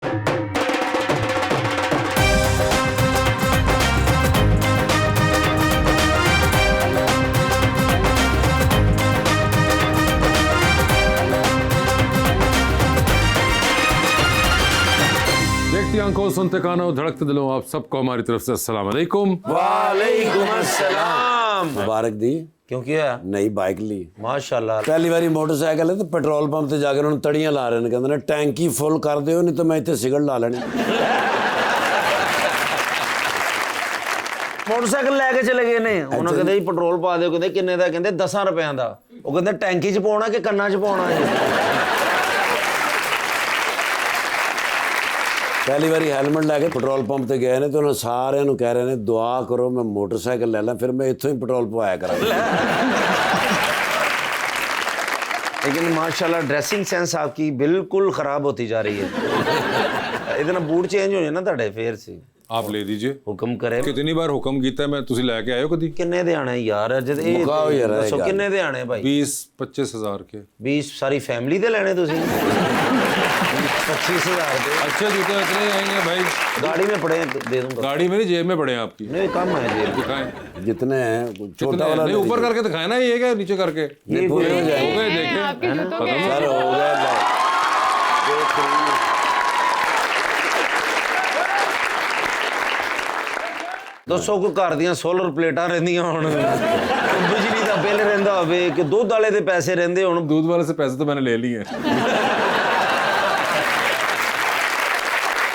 देखती आंखों, सुनते कानों, धड़कते दिलों, आप सबको हमारी तरफ से अस्सलाम वालेकुम। वालेकुम अस्सलाम। मुबारक दी। क्यों किया? नई बाइक ली माशाल्लाह। पहली बारी मोटरसाइकिल है तो पेट्रोल पंप ਤੇ ਜਾ ਕੇ ਉਹਨਾਂ ਨੂੰ ਤੜੀਆਂ ਲਾ ਰਹੇ ਨੇ, ਕਹਿੰਦੇ ਨੇ ਟੈਂਕੀ ਫੁੱਲ ਕਰ ਦਿਓ ਨਹੀਂ ਤਾਂ ਮੈਂ ਇੱਥੇ ਸਿਗਰਟ ਲਾ ਲੈਣੀ। ਮੋਟਰਸਾਈਕਲ ਲੈ ਕੇ ਚਲੇ ਗਏ ਨੇ, ਉਹਨਾਂ ਕਹਿੰਦੇ ਜੀ ਪੈਟਰੋਲ ਪਾ ਦਿਓ, ਕਹਿੰਦੇ ਕਿੰਨੇ ਦਾ, ਕਹਿੰਦੇ 10 ਰੁਪਿਆਂ ਦਾ। ਉਹ ਕਹਿੰਦੇ ਟੈਂਕੀ 'ਚ ਪਾਉਣਾ ਕਿ ਕੰਨਾਂ 'ਚ ਪਾਉਣਾ ਹੈ? ਪਹਿਲੀ ਵਾਰੀ ਹੈਲਮਟ ਲੈ ਕੇ ਪੈਟਰੋਲ ਪੰਪ ਤੇ ਗਏ ਨੇ ਤੇ ਉਹਨਾਂ ਸਾਰਿਆਂ ਨੂੰ ਕਹਿ ਰਹੇ ਨੇ ਦੁਆ ਕਰੋ ਮੈਂ ਮੋਟਰਸਾਈਕਲ ਲੈ ਲਾਂ, ਫਿਰ ਮੈਂ ਇੱਥੋਂ ਹੀ ਪੈਟਰੋਲ ਪਵਾਇਆ ਕਰਾਂਗਾ। लेकिन माशाल्लाह ड्रेसिंग सेंस आपकी बिल्कुल खराब होती जा रही है। इतना बूट चेंज हो जाए ना ਤੁਹਾਡੇ ਫੇਰ ਸੀ। आप ले दीजिए। ਹੁਕਮ ਕਰੇ। कितनी बार हुक्म कीता है मैं, ਤੁਸੀਂ ਲੈ ਕੇ ਆਏ ਹੋ ਕਦੀ? ਕਿੰਨੇ ਦੇ ਆਣੇ ਯਾਰ? ਜਦ ਇਹ ਮੁਕਾਓ ਯਾਰ, ਦੱਸੋ ਕਿੰਨੇ ਦੇ ਆਣੇ ਭਾਈ? 20-25 हज़ार के। 20 ਸਾਰੀ ਫੈमिली ਦੇ ਲੈਣੇ ਤੁਸੀਂ? 25,000 ਦੇ अच्छे जूते इतने आएंगे भाई, गाड़ी में पड़े हैं, दे दूंगा। गाड़ी मेरी जेब में पड़े हैं आपकी। नहीं कम है जी। दिखाएं जितने हैं कितने छोटा हैं? वाला नहीं ऊपर करके दिखाए ना, ये क्या नीचे करके? ये पूरे हो हो जाएंगे गए, देखे सर, हो गया। दोस्तों को घर ਦੀਆਂ ਸੋਲਰ ਪਲੇਟਾਂ ਰਹਿੰਦੀਆਂ ਹੁਣ, ਬਿਜਲੀ ਦਾ ਬਿੱਲ ਰਹਿੰਦਾ ਹੋਵੇ ਕਿ ਦੁੱਧ ਵਾਲੇ ਦੇ ਪੈਸੇ ਰਹਿੰਦੇ ਹੁਣ। दूध वाले से पैसे तो मैंने ले लिए हैं।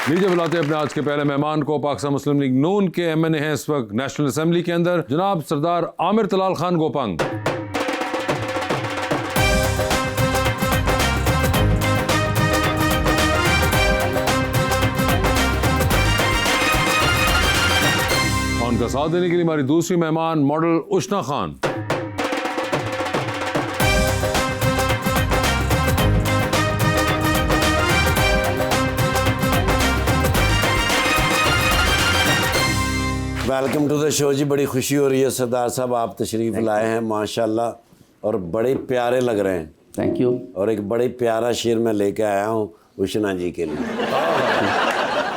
लीजिए बुलाते हैं अपने आज के पहले मेहमान को। पाकिस्तान मुस्लिम लीग नून के MNA हैं इस वक्त नेशनल असेंबली के अंदर, जनाब सरदार आमिर तलाल खान गोपंग। और उनका साथ देने के लिए हमारी दूसरी मेहमान model Ushna Khan. Welcome to the show ji. बड़ी खुशी हो रही है सरदार साहब, आप तशरीफ़ लाए हैं माशाल्लाह, और बड़े प्यारे लग रहे हैं। Thank you. और एक बड़े प्यारा शेर मैं लेके आया हूँ उशना जी के लिए।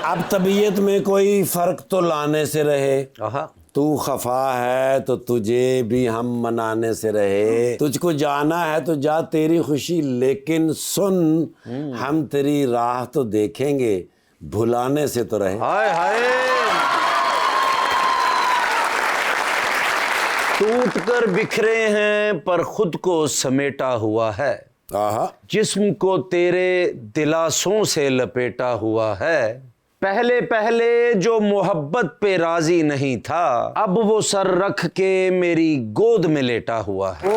अब तबीयत में कोई फ़र्क तो लाने से रहे, आहा तू खफा है तो तुझे भी हम मनाने से रहे, तुझको जाना है तो जा तेरी खुशी, लेकिन सुन हम तेरी राह तो देखेंगे, भुलाने से तो रहे। हाय हाय। टूट कर बिखरे हैं पर खुद को समेटा हुआ है, आहा जिस्म को तेरे दिलासों से लपेटा हुआ है। पहले पहले जो मोहब्बत पे राजी नहीं था, अब वो सर रख के मेरी गोद में लेटा हुआ है।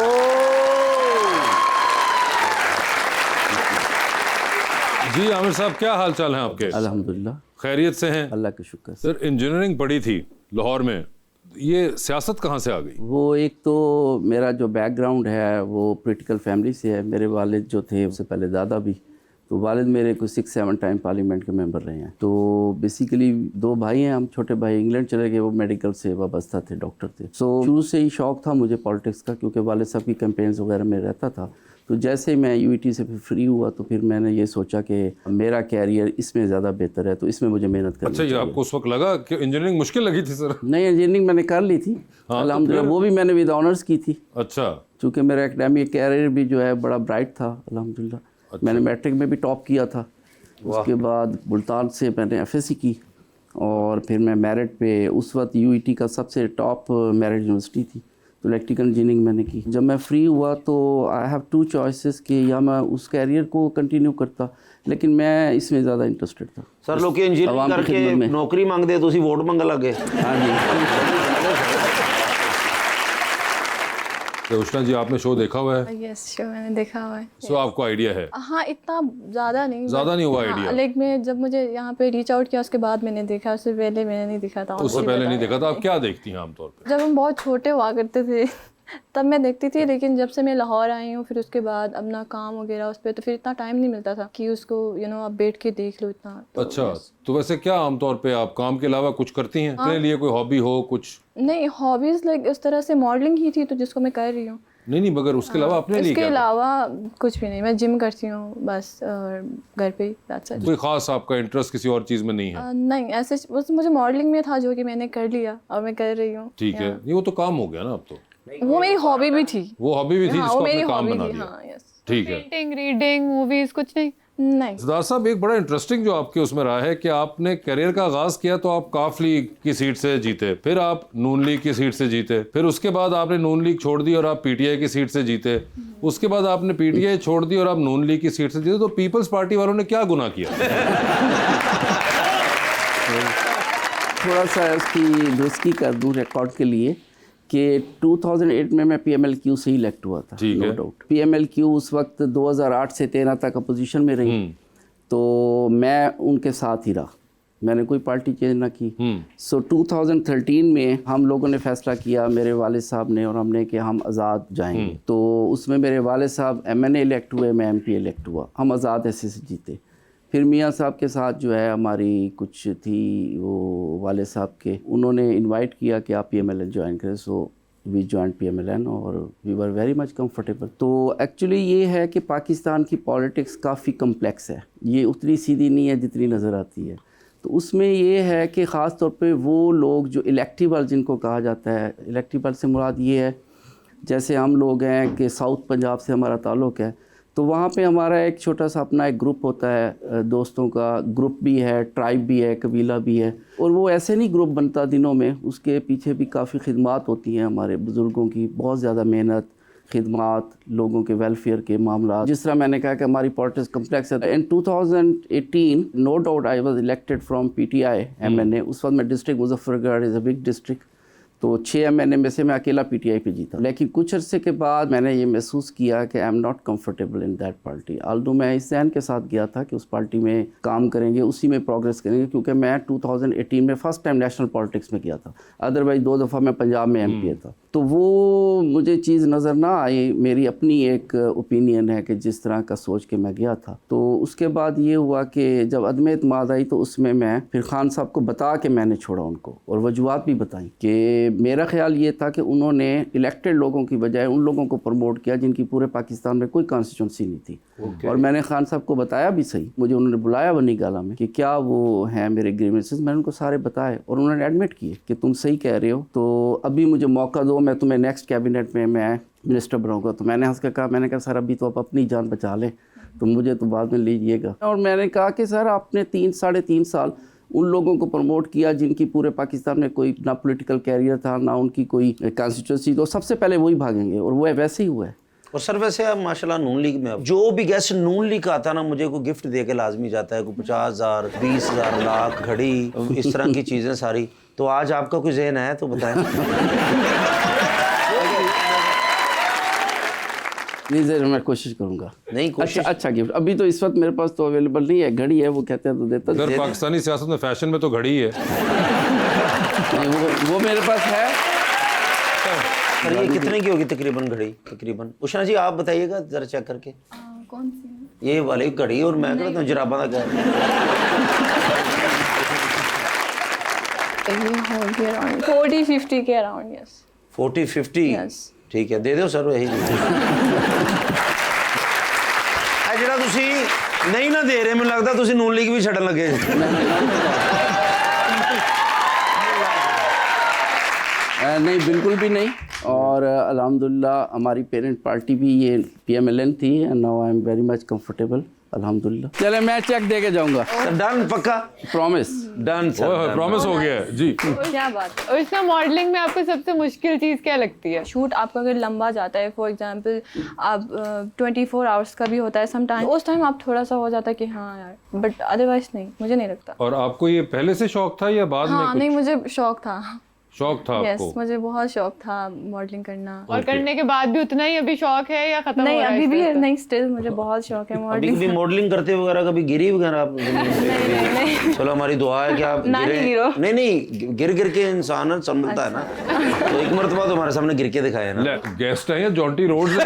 जी आमिर साहब, क्या हाल चाल हैं आपके? अल्हम्दुलिल्लाह, खैरियत से हैं? अल्लाह का शुक्र से। सर इंजीनियरिंग पढ़ी थी लाहौर में, ये सियासत कहाँ से आ गई? वो एक तो मेरा जो बैकग्राउंड है वो पॉलिटिकल फैमिली से है। मेरे वालिद जो थे, उससे पहले दादा भी, तो वालिद मेरे को 6-7 टाइम पार्लियामेंट के मेंबर रहे हैं। तो बेसिकली 2 भाई हैं हम, छोटे भाई इंग्लैंड चले गए, वो मेडिकल से वाबस्ता थे, डॉक्टर थे। सो शुरू से ही शौक था मुझे पॉलिटिक्स का, क्योंकि वालिद साहब की कैंपेन्स वगैरह में रहता था। तो जैसे ही मैं यूईटी से फ्री हुआ तो फिर मैंने ये सोचा कि मेरा कैरियर इसमें ज़्यादा बेहतर है, तो इसमें मुझे मेहनत करनी अच्छा, ये आपको उस वक्त लगा कि इंजीनियरिंग मुश्किल लगी थी सर? नहीं, इंजीनियरिंग मैंने कर ली थी अल्हम्दुलिल्लाह, वो भी मैंने विद ऑनर्स की थी। अच्छा, चूँकि मेरा एकेडमिक कैरियर भी जो है बड़ा ब्राइट था अल्हम्दुलिल्लाह। मैंने मैट्रिक में भी टॉप किया था। उसके बाद मुल्तान से मैंने एफएससी की, और फिर मैं मेरिट पे, उस वक्त यूईटी का सबसे टॉप मेरिट यूनिवर्सिटी थी, तो इलेक्ट्रिकल इंजीनियरिंग मैंने की। जब मैं फ्री हुआ तो आई हैव 2 चॉइसेस कि या मैं उस कैरियर को कंटिन्यू करता, लेकिन मैं इसमें ज़्यादा इंटरेस्टेड था। सर लोग इंजीनियरिंग करके नौकरी मांगते, तुसी वोट मंगन लगे। हाँ जी। तो उषा जी आपने शो देखा हुआ है? यस, शो मैंने देखा हुआ है। सो आपको आइडिया है? हाँ, इतना ज़्यादा नहीं हुआ आइडिया? लाइक मैं जब मुझे यहाँ पे रीच आउट किया उसके बाद मैंने देखा, उससे पहले मैंने नहीं देखा था। उससे पहले नहीं देखा था। आप क्या देखती हैं आमतौर पर? जब हम बहुत छोटे हुआ करते थे तब मैं देखती थी, लेकिन जब से मैं लाहौर आई हूँ फिर उसके बाद अपना काम वगैरह उस पर, तो फिर इतना टाइम नहीं मिलता था कि उसको आप बैठ के देख लो इतना। अच्छा, तो वैसे क्या आमतौर पे आप काम के अलावा कुछ करती हैं? अपने लिए कोई हॉबी हो कुछ? नहीं, हॉबीज़ लाइक उस तरह से मॉडलिंग ही थी, तो जिसको मैं कर रही हूँ। नहीं मगर उसके अलावा अपने लिए इसके क्या अलावा कुछ भी नहीं, मैं जिम करती हूँ बस, और घर पे ही, that's it। कोई खास आपका इंटरेस्ट किसी और चीज में नहीं है? नहीं ऐसे बस मुझे मॉडलिंग में था जो कि मैंने कर लिया और मैं कर रही हूँ। ठीक है, नहीं वो तो काम हो गया ना अब तो। वो मेरी हॉबी भी थी। वो हॉबी भी थी हाँ, जिसको वो मेरी आपने काम हॉबी बना थी। दिया। हाँ, यस। ठीक है। पेंटिंग, रीडिंग, मूवीज कुछ नहीं? नहीं। सरदार साहब, एक बड़ा इंटरेस्टिंग जो आपके उसमें रहा है कि आपने करियर का आगाज किया तो आप काफ लीग की सीट से जीते, फिर आप नून लीग की सीट से जीते, फिर उसके बाद आपने नून लीग छोड़ दी और आप पीटीआई की सीट से जीते, उसके बाद आपने पीटीआई छोड़ दी और आप नून लीग की सीट से जीते। तो पीपल्स पार्टी वालों ने क्या गुनाह किया? थोड़ा सा उसकी दुरुस्ती कर दूं रिकॉर्ड के लिए कि 2008 में मैं PMLQ से इलेक्ट हुआ था, ठीक नो है। डाउट। PMLQ उस वक्त 2008 से 13 तक अपोजिशन में रही, तो मैं उनके साथ ही रहा, मैंने कोई पार्टी चेंज ना की। सो 2013 में हम लोगों ने फैसला किया, मेरे वालिद साहब ने और हमने, कि हम आज़ाद जाएंगे। तो उसमें मेरे वालिद साहब MNA इलेक्ट हुए, मैं MP इलेक्ट हुआ, हम आज़ाद ऐसे से जीते। फिर मियाँ साहब के साथ जो है हमारी कुछ थी, वो वाले साहब के, उन्होंने इनवाइट किया कि आप PMLN ज्वाइन करें। सो वी ज्वाइन PMLN और we were very much comfortable. तो एक्चुअली ये है कि पाकिस्तान की पॉलिटिक्स काफ़ी कम्प्लेक्स है, ये उतनी सीधी नहीं है जितनी नज़र आती है। तो उसमें ये है कि ख़ास तौर पे वो लोग जो इलेक्टिबल जिनको कहा जाता है, इलेक्टिबल से मुराद ये है जैसे हम लोग हैं कि साउथ पंजाब से हमारा ताल्लुक़ है, तो वहाँ पे हमारा एक छोटा सा अपना एक ग्रुप होता है, दोस्तों का ग्रुप भी है, ट्राइब भी है, कबीला भी है। और वो ऐसे नहीं ग्रुप बनता दिनों में, उसके पीछे भी काफ़ी खिदमात होती हैं हमारे बुज़ुर्गों की, बहुत ज़्यादा मेहनत, खिदमात, लोगों के वेलफेयर के मामला। जिस तरह मैंने कहा कि हमारी पॉलिटिक्स कम्प्लेक्स है। In 2018 no doubt I was elected from PTI MNA। उस वक्त मैं district Muzaffargarh is a big district, तो 6 MNA में से मैं अकेला PTI पे जीता। लेकिन कुछ अरसे के बाद मैंने ये महसूस किया कि I am not comfortable in that party. Aldous मैं इस जहन के साथ गया था कि उस पार्टी में काम करेंगे, उसी में प्रोग्रेस करेंगे, क्योंकि मैं 2018 में फ़र्स्ट टाइम नेशनल पॉलिटिक्स में गया था, अदरवाइज़ 2 दफ़ा मैं पंजाब में MP था। तो वो मुझे चीज़ नज़र ना आई, मेरी अपनी एक ओपिनियन है कि जिस तरह का सोच के मैं गया था। तो उसके बाद ये हुआ कि जब अदम एतमाद आई तो उसमें मैं फिर खान साहब को बता के मैंने छोड़ा उनको, और वजूहत भी बताई कि मेरा ख्याल ये था कि उन्होंने इलेक्टेड लोगों की बजाय उन लोगों को प्रमोट किया जिनकी पूरे पाकिस्तान में कोई कॉन्स्टिट्यूंसी नहीं थी। और मैंने खान साहब को बताया भी, सही मुझे उन्होंने बुलाया बनी गाला में कि क्या वो हैं मेरे ग्रीवेंसेस, मैंने उनको सारे बताए और उन्होंने एडमिट किए कि तुम सही कह रहे हो, तो अभी मुझे मौका दो, मैं तुम्हें नेक्स्ट कैबिनेट में मैं मिनिस्टर बनाऊंगा। तो मैंने हंस के कहा, मैंने कहा सर अभी तो आप अपनी जान बचा लें, तो मुझे तो बाद में लीजिएगा। और मैंने कहा कि सर आपने 3-3.5 साल उन लोगों को प्रमोट किया जिनकी पूरे पाकिस्तान में कोई ना पॉलिटिकल कैरियर था, ना उनकी कोई कॉन्स्टिट्यूंसी, तो सबसे पहले वही भागेंगे, और वो वैसे ही हुआ है। और सर वैसे अब माशाल्लाह नून लीग में अब जो भी गेस्ट नून लीग का आता ना, मुझे कोई गिफ्ट दे के लाजमी जाता है, कोई 50,000, 20,000, लाख, घड़ी, इस तरह की चीज़ें सारी। तो आज आपका कोई ज़हन है तो बताएं। नहीं सर, मैं कोशिश करूंगा। नहीं कोशिश। अच्छा गिफ्ट अभी तो इस वक्त मेरे पास तो अवेलेबल नहीं है, घड़ी है, वो कहते हैं तो देता। अगर पाकिस्तानी सियासत में फैशन में तो घड़ी है। नहीं, वो मेरे पास है। सर ये कितने की होगी तकरीबन घड़ी? तकरीबन उषा जी आप बताइएगा जरा चेक करके। कौन सी? ये वाली घड़ी, और मैं कहता हूँ जराबा का क्या ये होगी अराउंड 40-50 के अराउंड, यस। 40-50? Yes. ठीक है, दे दो सर यही। ਜਿਹੜਾ ਤੁਸੀਂ ਨਹੀਂ ਨਾ ਦੇ ਰਹੇ, ਮੈਨੂੰ ਲੱਗਦਾ ਤੁਸੀਂ ਨੂਨ ਲੀਗ ਵੀ ਛੱਡਣ ਲੱਗੇ। नहीं बिल्कुल भी नहीं, और अल्हम्दुलिल्लाह हमारी पेरेंट पार्टी भी ये PMLN थी, and now I am very much comfortable अल्हम्दुलिल्लाह। चले मैं चेक दे के जाऊंगा। डन पक्का? Promise done sir. प्रॉमिस हो गया है जी। क्या बात है। और इसमें मॉडलिंग में आपको सबसे मुश्किल चीज़ क्या लगती है? शूट आपका अगर लंबा जाता है, फॉर एग्जांपल आप 24 आवर्स का भी होता है सम टाइम, उस टाइम आप थोड़ा सा हो जाता है कि हाँ यार, बट अदरवाइज नहीं, मुझे नहीं लगता। और आपको ये पहले से शौक था या बाद में हाँ कुछ नहीं, मुझे शौक था। शौक था यस, आपको? मुझे बहुत शौक था मॉडलिंग करना। और करने के बाद भी उतना ही अभी शौक है या खत्म नहीं हो रहा है अभी भी इससे? नहीं, स्टिल मुझे बहुत शौक है अभी मॉडलिंग। कभी मॉडलिंग करते वगैरह कभी गिरी वगैरह आप जमीन पे? नहीं। चलो हमारी दुआ है कि आप ना ही गिरो। नहीं गिर गिर के इंसान संभलता है ना। तो एक मरतबा तो हमारे सामने गिर के दिखाया ना। गेस्ट है या जॉन्टी रोड से?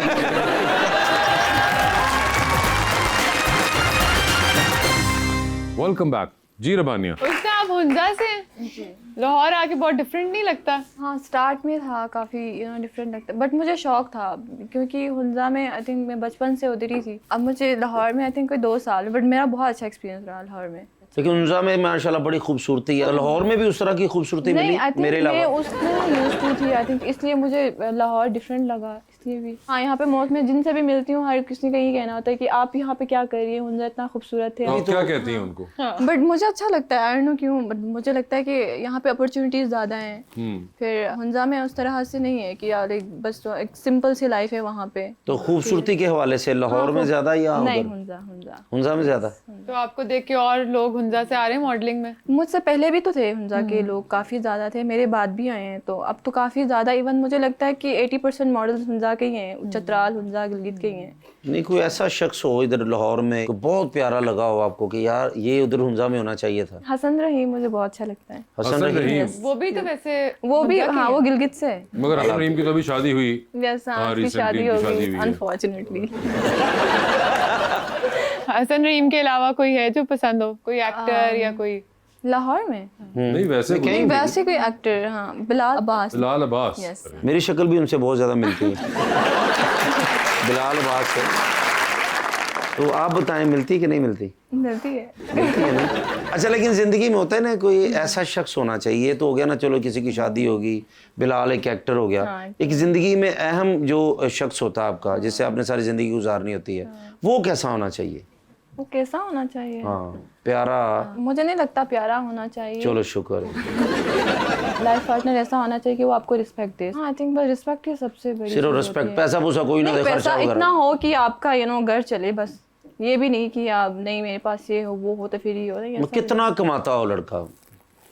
वेलकम बैक जी रबानिया। उसका आप हुंजा से हैं? लाहौर आके बहुत डिफरेंट नहीं लगता? हाँ, स्टार्ट में था काफ़ी डिफरेंट लगता, बट मुझे शौक था क्योंकि हुंजा में आई थिंक मैं बचपन से उधर ही थी। अब मुझे लाहौर में आई थिंक कोई 2 साल, बट मेरा बहुत अच्छा एक्सपीरियंस रहा लाहौर में। लेकिन उनजा में माशाल्लाह बड़ी खूबसूरती है। लाहौर में भी उस तरह की खूबसूरती नहीं, मिली आई थिंक मेरे मैं अलावा? उसको यूज टू थी आई थिंक, इसलिए मुझे लाहौर डिफरेंट लगा इसलिए भी। हाँ, यहाँ पे मौत में जिनसे भी मिलती हूँ हर किसी का यही कहना होता है कि आप यहाँ पे क्या कर रही है, हुंजा इतना खूबसूरत है। आप क्या कहती हैं उनको? बट मुझे अच्छा लगता है, आई डोंट नो क्यों, बट मुझे लगता है कि यहाँ पे अपॉर्चुनिटीज ज़्यादा हैं। फिर हुंजा में उस तरह से नहीं है कि यार एक बस तो एक सिंपल सी लाइफ है वहाँ पे। तो खूबसूरती के हवाले से लाहौर में ज्यादा या नहीं, उधर? हुंजा हुंजा में ज्यादा? तो आपको देख के और लोग हुंजा से आ रहे हैं मॉडलिंग में? मुझसे पहले भी तो थे हुंजा के लोग, काफ़ी ज़्यादा थे, मेरे बाद भी आए हैं, तो अब तो काफ़ी ज़्यादा। इवन मुझे लगता है कि 80% मॉडल्स हुंजा के ही हैं, चतराल, हुंजा, गिलगित के ही हैं। नहीं, कोई ऐसा शख्स हो इधर लाहौर में को बहुत प्यारा लगा हो आपको कि यार ये उधर हुंजा में होना चाहिए था? हसन रहीम मुझे बहुत अच्छा लगता है। हसन रहीम? वो भी तो वैसे वो भी, हाँ, वो गिलगित से है। मगर हसन रहीम की तो अभी शादी हुई। वैसा हाँ, उसकी recently शादी उनकी हो शादी गई हुई है। अनफॉर्चुनेटली। हसन रहीम के अलावा कोई है जो पसंद हो, कोई एक्टर या कोई? लाहौर में नहीं वैसे कहीं भी? वैसे कोई एक्टर, हाँ, बिलाल अब्बास। बिलाल अब्बास। Yes. मेरी शक्ल भी उनसे बहुत ज्यादा मिलती है। बिलाल अब्बास से। तो आप बताएं, मिलती कि नहीं मिलती? मिलती है। मिलती है ना? अच्छा, लेकिन जिंदगी में होता है ना कोई ऐसा शख्स होना चाहिए, तो हो गया ना, चलो किसी की शादी होगी, बिलाल एक एक्टर हो गया। हाँ। एक जिंदगी में अहम जो शख्स होता है आपका, जिससे आपने सारी जिंदगी गुजारनी होती है, वो कैसा होना चाहिए? वो कैसा होना चाहिए? हाँ, प्यारा? मुझे नहीं लगता प्यारा होना चाहिए। चलो शुक्र है। लाइफ पार्टनर ऐसा होना चाहिए कि वो आपको रिस्पेक्ट दे। हाँ, आई थिंक बस रिस्पेक्ट ही सबसे बड़ी सिर्फ चीज़ रिस्पेक्ट, होती है। पैसा पूसा कोई ना नहीं, दे, खर्चा पैसा वगैरह? इतना हो कि आपका घर चले, बस ये भी नहीं कि आप नहीं मेरे पास ये हो वो हो तो फिर ही हो। नहीं, वो ऐसा कितना कमाता हो लड़का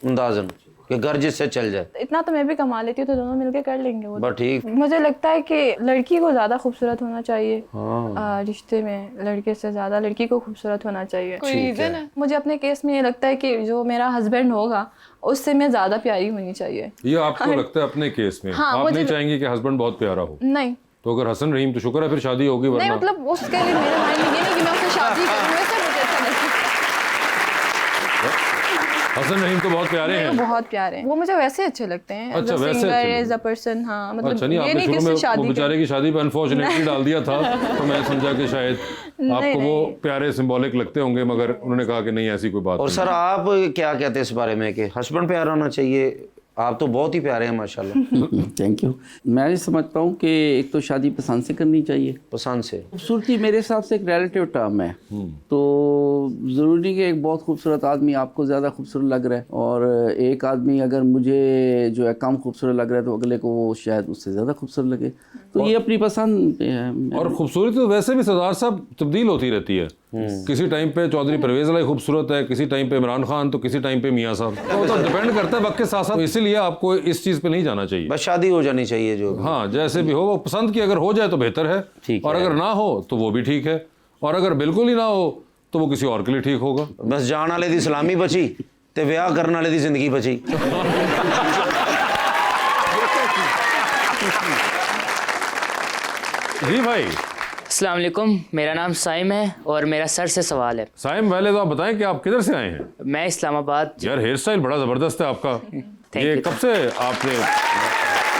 अंदाजन कि घर जिससे चल जाए? नहीं। इतना तो मैं भी कमा लेती हूँ, तो दोनों मिलके कर लेंगे वो। बस ठीक। मुझे लगता है कि लड़की को ज्यादा खूबसूरत होना चाहिए। हाँ। रिश्ते में लड़के से ज्यादा लड़की को खूबसूरत होना चाहिए। कोई रीजन है? मुझे अपने केस में ये लगता है कि जो मेरा हस्बैंड होगा उससे मैं ज्यादा प्यारी होनी चाहिए। ये आपको लगता है अपने केस में? हाँ, आप मुझे नहीं चाहेंगे कि हस्बैंड बहुत प्यारा हो? नहीं तो अगर हसन रहीम तो शुक्र है, फिर शादी होगी, नहीं, वरना मतलब उसके लिए मेरे माइंड में ये नहीं कि मैं उससे शादी करूँ, वैसे मुझे अच्छा नहीं। हसन रहीम तो बहुत प्यारे वो हैं। बहुत प्यारे हैं, वो मुझे वैसे अच्छे लगते हैं। अच्छा, वैसे अच्छे लगते एज अ पर्सन, हाँ, मतलब अच्छा, नहीं ये आपने नहीं कि शुरू उससे में वो शादी बेचारे की शादी पे अनफॉर्चुनेटली डाल दिया था, तो मैं समझा कि शायद आपको वो प्यारे सिंबॉलिक लगते होंगे, मगर उन्होंने कहा कि नहीं, ऐसी कोई बात और नहीं। सर आप क्या कहते हैं इस बारे में कि हस्बैंड प्यारा होना चाहिए? आप तो बहुत ही प्यारे हैं माशाल्लाह। Thank you. मैं ये समझता हूँ कि एक तो शादी पसंद से करनी चाहिए। पसंद से? खूबसूरती मेरे हिसाब से एक रिलेटिव टर्म है, तो ज़रूरी नहीं कि एक बहुत खूबसूरत आदमी आपको ज़्यादा खूबसूरत लग रहा है, और एक आदमी अगर मुझे जो है कम खूबसूरत लग रहा है तो अगले को वो शायद उससे ज़्यादा खूबसूरत लगे। तो ये अपनी पसंद पे है। और खूबसूरती तो वैसे भी सरदार साहब तब्दील होती रहती है। किसी टाइम पे चौधरी परवेज अलाई खूबसूरत है, किसी टाइम पे इमरान खान, तो किसी टाइम पे मियाँ साहब। तो डिपेंड करता है वक्त के साथ साथ, तो इसीलिए आपको इस चीज़ पे नहीं जाना चाहिए। बस शादी हो जानी चाहिए जो भी। हाँ, जैसे भी हो, वो पसंद की अगर हो जाए तो बेहतर है, ठीक और है। अगर ना हो तो वो भी ठीक है, और अगर बिल्कुल ही ना हो तो वो किसी और के लिए ठीक होगा। बस जान वाले दी सलामी बची ते ब्याह करने वाले दी जिंदगी बची। जी भाई। अस्सलाम वालेकुम, मेरा नाम साइम है और मेरा सर से सवाल है। साइम, पहले तो आप बताएं कि आप किधर से आए हैं? मैं इस्लामाबाद। यार हेयर स्टाइल बड़ा ज़बरदस्त है आपका। ये you. कब से आपने?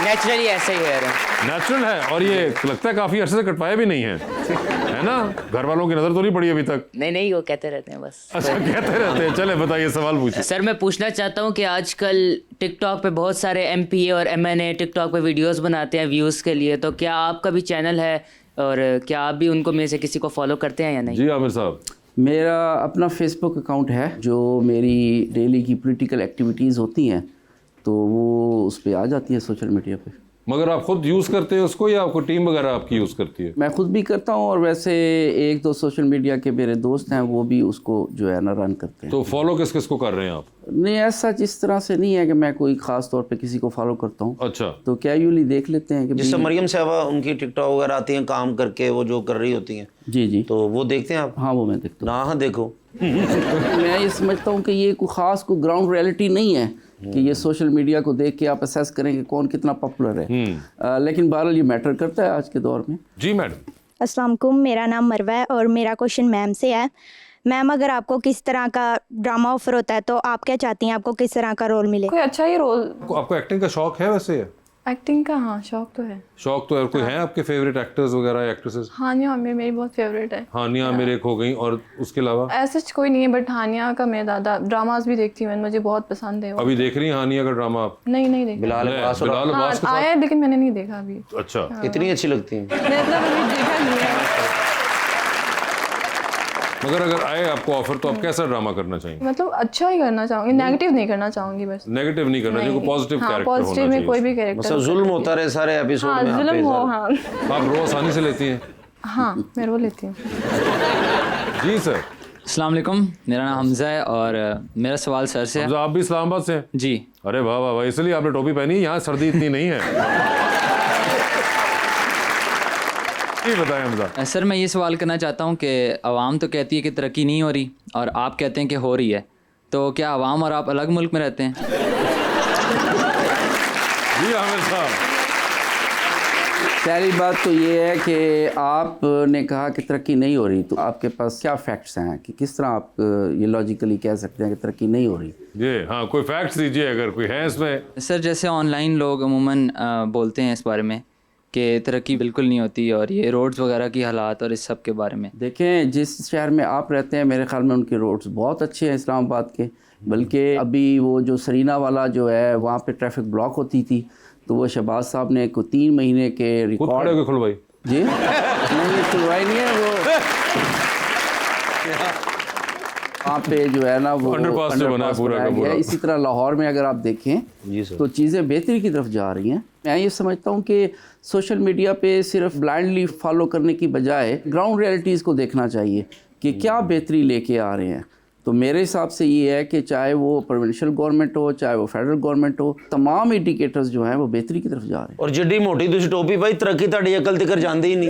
नेचुरली ऐसे ही हेयर है। नेचुरल है, और ये लगता है काफ़ी अरसे से कटवाया भी नहीं है ना? घर वालों की नज़र तो नहीं पड़ी अभी तक? नहीं, वो कहते रहते हैं बस। अच्छा, कहते रहते हैं। चले बताइए, सवाल पूछिए। सर, मैं पूछना चाहता हूँ कि आजकल टिकटॉक पे बहुत सारे MPA और MNA टिकटॉक पे वीडियोस बनाते हैं व्यूज़ के लिए, तो क्या आपका भी चैनल है और क्या आप भी उनको में से किसी को फॉलो करते हैं या नहीं? जी आमिर साहब। मेरा अपना फेसबुक अकाउंट है, जो मेरी डेली की पॉलिटिकल एक्टिविटीज़ होती हैं तो वो उस पर आ जाती है सोशल मीडिया पे। मगर आप खुद यूज़ करते हैं उसको, या आपको टीम वगैरह आपकी यूज़ करती है? मैं खुद भी करता हूँ, और वैसे एक दो सोशल मीडिया के मेरे दोस्त हैं वो भी उसको जो है ना रन करते हैं। तो फॉलो किस किस को कर रहे हैं आप? नहीं, ऐसा जिस तरह से नहीं है कि मैं कोई ख़ास तौर पे किसी को फॉलो करता हूँ, अच्छा। तो कैजुअली देख लेते हैं कि जिससे मरियम साहबा उनकी टिकटॉक वगैरह आती हैं काम करके, वो जो कर रही होती हैं, जी तो वो देखते हैं आप? हाँ, वो मैं देखता ना हाँ देखो। हूँ। मैं ये समझता हूँ कि ये कोई ख़ास कोई ग्राउंड रियलिटी नहीं है कि ये सोशल मीडिया को देख के आप असेस करेंगे कौन कितना पॉपुलर है। लेकिन बहरहाल ये मैटर करता है आज के दौर में। जी मैडम। अस्सलाम वालेकुम, मेरा नाम मरवा है और मेरा क्वेश्चन मैम से है। मैम अगर आपको किस तरह का ड्रामा ऑफर होता है तो आप क्या चाहती हैं, आपको किस तरह का रोल मिले? कोई अच्छा ही रोल। आपको एक्टिंग का शौक है वैसे? एक्टिंग का हाँ शौक तो है। शौक तो है। कोई है आपके फेवरेट एक्टर्स वगैरह, एक्ट्रेसेस? हानिया आमिर मेरी बहुत फेवरेट है। हानिया आमिर एक हो गई, और उसके अलावा ऐसा कोई नहीं है, बट हानिया का मैं ज़्यादा ड्रामास भी देखती हूँ, मुझे बहुत पसंद है वो। अभी देख रही हैं हानिया का ड्रामा आप? नहीं देखा। बिलाल अब्बास और बिलाल अब्बास के हाँ, आया है लेकिन मैंने नहीं देखा अभी। साथ? अच्छा। कितनी अच्छी लगती है। मतलब अभी देखा नहीं है। मगर अगर आए आपको ऑफर तो आप कैसा ड्रामा करना चाहेंगे? मतलब अच्छा ही करना चाहूंगी, नेगेटिव नहीं करना चाहूंगी बस। नेगेटिव नहीं करना चाहिए, पॉजिटिव हाँ, कैरेक्टर होना पॉजिटिव में चाहिए। कोई भी कैरेक्टर। मतलब जुल्म होता रहे सारे एपिसोड हाँ में। आप जुल्म पे हो। सारे। हाँ आप रो आसानी से लेती हैं? हाँ मैं रो लेती हूँ। जी सर। अस्सलाम वालेकुम, मेरा नाम हमज़ा है और मेरा सवाल सर से है। आप भी इस्लामाबाद से हैं? जी। अरे वाह वाह वाह, इसलिए आपने टोपी पहनी है, यहाँ सर्दी इतनी नहीं है। जी बताएं हमजा। सर मैं ये सवाल करना चाहता हूँ कि आवाम तो कहती है कि तरक्की नहीं हो रही और आप कहते हैं कि हो रही है, तो क्या आवाम और आप अलग मुल्क में रहते हैं? जी आमिर साहब। पहली बात तो ये है कि आपने कहा कि तरक्की नहीं हो रही, तो आपके पास क्या फैक्ट्स हैं कि किस तरह आप ये लॉजिकली कह सकते हैं कि तरक्की नहीं हो रही? जी हाँ, कोई फैक्ट्स दीजिए अगर कोई है इसमें। सर जैसे ऑनलाइन लोग अमूमन बोलते हैं इस बारे में कि तरक्की बिल्कुल नहीं होती, और ये रोड्स वगैरह की हालात और इस सब के बारे में। देखें, जिस शहर में आप रहते हैं मेरे ख्याल में उनके रोड्स बहुत अच्छे हैं इस्लामाबाद के, बल्कि अभी वो जो सरीना वाला जो है वहाँ पे ट्रैफिक ब्लॉक होती थी, तो वो शहबाज साहब ने को 3 महीने के रिकॉर्ड खुलवाई। जी नहीं खुलवाई नहीं है वो वहाँ पे जो है ना वो अंडरपास से बना है पूरा का पूरा। इसी तरह लाहौर में अगर आप देखें तो चीज़ें बेहतरी की तरफ जा रही हैं। मैं ये समझता हूँ कि सोशल मीडिया पे सिर्फ ब्लाइंडली फॉलो करने की बजाय ग्राउंड रियलिटीज़ को देखना चाहिए कि क्या बेहतरी लेके आ रहे हैं। तो मेरे हिसाब से ये है कि चाहे वो प्रोविंशियल गवर्नमेंट हो चाहे वो फेडरल गवर्नमेंट हो, तमाम इंडिकेटर्स जो हैं वो बेहतरी की तरफ जा रहे हैं। और जिड्डी मोटी तुझ टोपी भाई तरक्की ताड़ी अकल तिकर जांदी ही नहीं।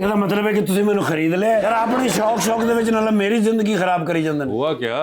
ਇਹਦਾ ਮਤਲਬ ਹੈ ਕਿ ਤੁਸੀਂ ਮੈਨੂੰ ਖਰੀਦ ਲਿਆ ਯਾਰ, ਆਪਣੇ ਸ਼ੌਕ ਦੇ ਵਿੱਚ ਨਾਲ ਮੇਰੀ ਜ਼ਿੰਦਗੀ ਖਰਾਬ ਕਰੀ ਜਾਂਦੇ ਨੇ। हुआ क्या?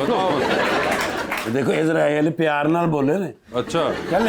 बताओ। देखो इजराइल प्यार नाल बोले ने। अच्छा। कल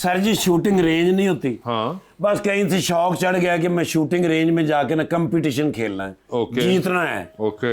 सर जी शूटिंग रेंज नहीं होती। हाँ। बस कहीं से शौक चढ़ गया कि मैं शूटिंग रेंज में जाके ना कंपटीशन खेलना है, ओके। जीतना है। ओके।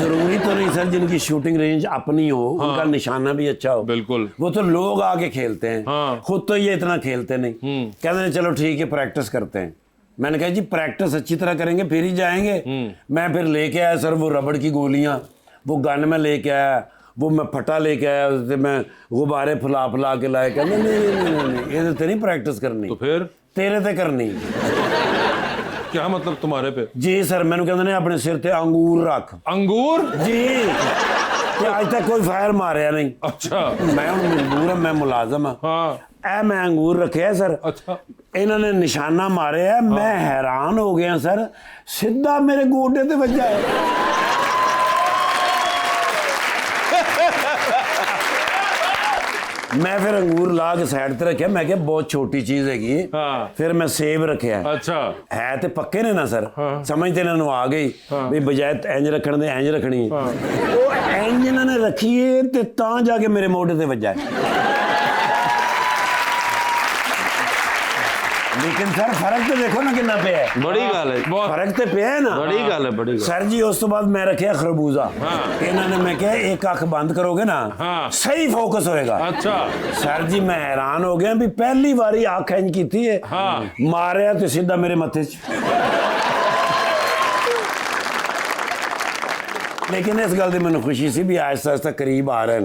जरूरी तो नहीं सर जिनकी शूटिंग रेंज अपनी हो उनका निशाना भी अच्छा हो। बिल्कुल। वो तो लोग आके खेलते हैं, हाँ। खुद तो ये इतना खेलते नहीं। कहते हैं चलो ठीक है प्रैक्टिस करते हैं। मैंने कहा जी प्रैक्टिस अच्छी तरह करेंगे फिर ही जाएंगे। मैं फिर लेके आया सर वो रबड़ की गोलियां, वो गन में लेके आया, वो मैं फटा लेके आया, उससे मैं गुब्बारे फुला के लाया। कहते नहीं ये तो नहीं प्रैक्टिस करनी, तो फिर तेरे ते करनी। क्या मतलब तुम्हारे पे? जी सर मैंने कहते ने अपने सिर ते अंगूर रख। अंगूर? जी ते आज तक कोई फायर मारिया नहीं। अच्छा। मैं हूं मजबूर हां, मैं मुलाजम हां। हाँ। ए मैं अंगूर रखे सर। अच्छा। इन्होंने निशाना मारे है। मैं हैरान हो गया सर, सीधा मेरे गोडे ते वजा है। मैं फिर अंगूर ला के साइड ते रखा, मैं क्या बहुत छोटी चीज हैगी। हाँ। फिर मैं सेब रखा। अच्छा। है ते पक्के ने ना सर। समझ ते इन्होंने आ गई भी बजाय इंज रखने दे इंज रखनी है। वो इंज इन्होंने रखी है ते तां जाके मेरे मोढे ते वजा है। लेकिन सर फर्क तो देखो ना कितना पे है। बड़ी गल है, फर्क तो पे है ना। बड़ी गल है, बड़ी गल। सर जी उस तो बाद मैं रखे खरबूजा। इन्होंने मैं क्या एक अख बंद करोगे ना सही फोकस होएगा। अच्छा। सर जी मैं हैरान हो गया भी पहली बारी अख इंज की है, मारे तो सीधा मेरे मथे च। लेकिन इस गल की मैंने खुशी सी भी आहिस्ता आहिस्ता करीब आ रहे हैं।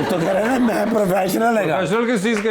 तो कह रहे हैं मैं प्रोफेशनल है। प्रोफेशनल किस चीज के?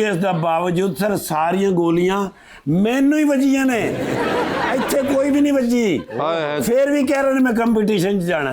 इस दा बावजूद सर सारियां गोलियां मैनू ही वजियां ने, इत्थे कोई भी नहीं वजी। फिर भी कह रहे हैं मैं कंपटीशन च जाना।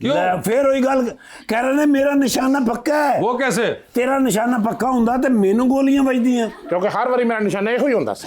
क्यों? फिर वही गल कह रहे हैं मेरा निशाना पक्का है। वो कैसे? तेरा निशाना पक्का हुंदा ते मैनू गोलियां वजदियां। क्योंकि हर बारी मेरा निशाना यही हुंदा सी।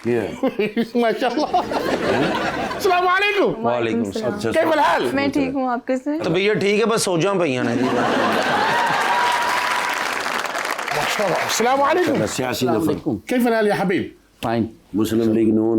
माशाल्लाह। अस्सलाम वालेकुम। वालेकुम सलाम। कैफ अल हाल? मैं ठीक हूँ, आप कैसे हैं? तो भैया ठीक है, बस सोजा भैया ने जी। माशाल्लाह। अस्सलाम वालेकुम। सियासी नफर कैफ अल हाल या हबीब? फाइन। मुस्लिम लीग नून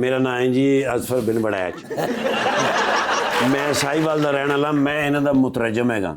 ਮੇਰਾ ਨਾਮ ਹੈ ਜੀ ਅਜ਼ਫਰ ਬਿਨ ਬੜੈਚ। ਮੈਂ ਸਾਹੀਵਾਲ ਦਾ ਰਹਿਣ ਵਾਲਾ, ਮੈਂ ਇਹਨਾਂ ਦਾ ਮੁਤਰਜਮ ਹੈਗਾ।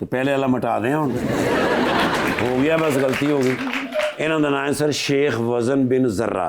ਤੇ ਪਹਿਲੇ ਵਾਲਾ ਮਿਟਾ ਦੇ ਹੁਣ। ਹੋ ਗਿਆ, ਬਸ ਗਲਤੀ ਹੋ ਗਈ। ਇਹਨਾਂ ਦਾ ਨਾਮ ਹੈ ਸਰ ਸ਼ੇਖ ਵਜ਼ਨ ਬਿਨ ਜ਼ਰਾ।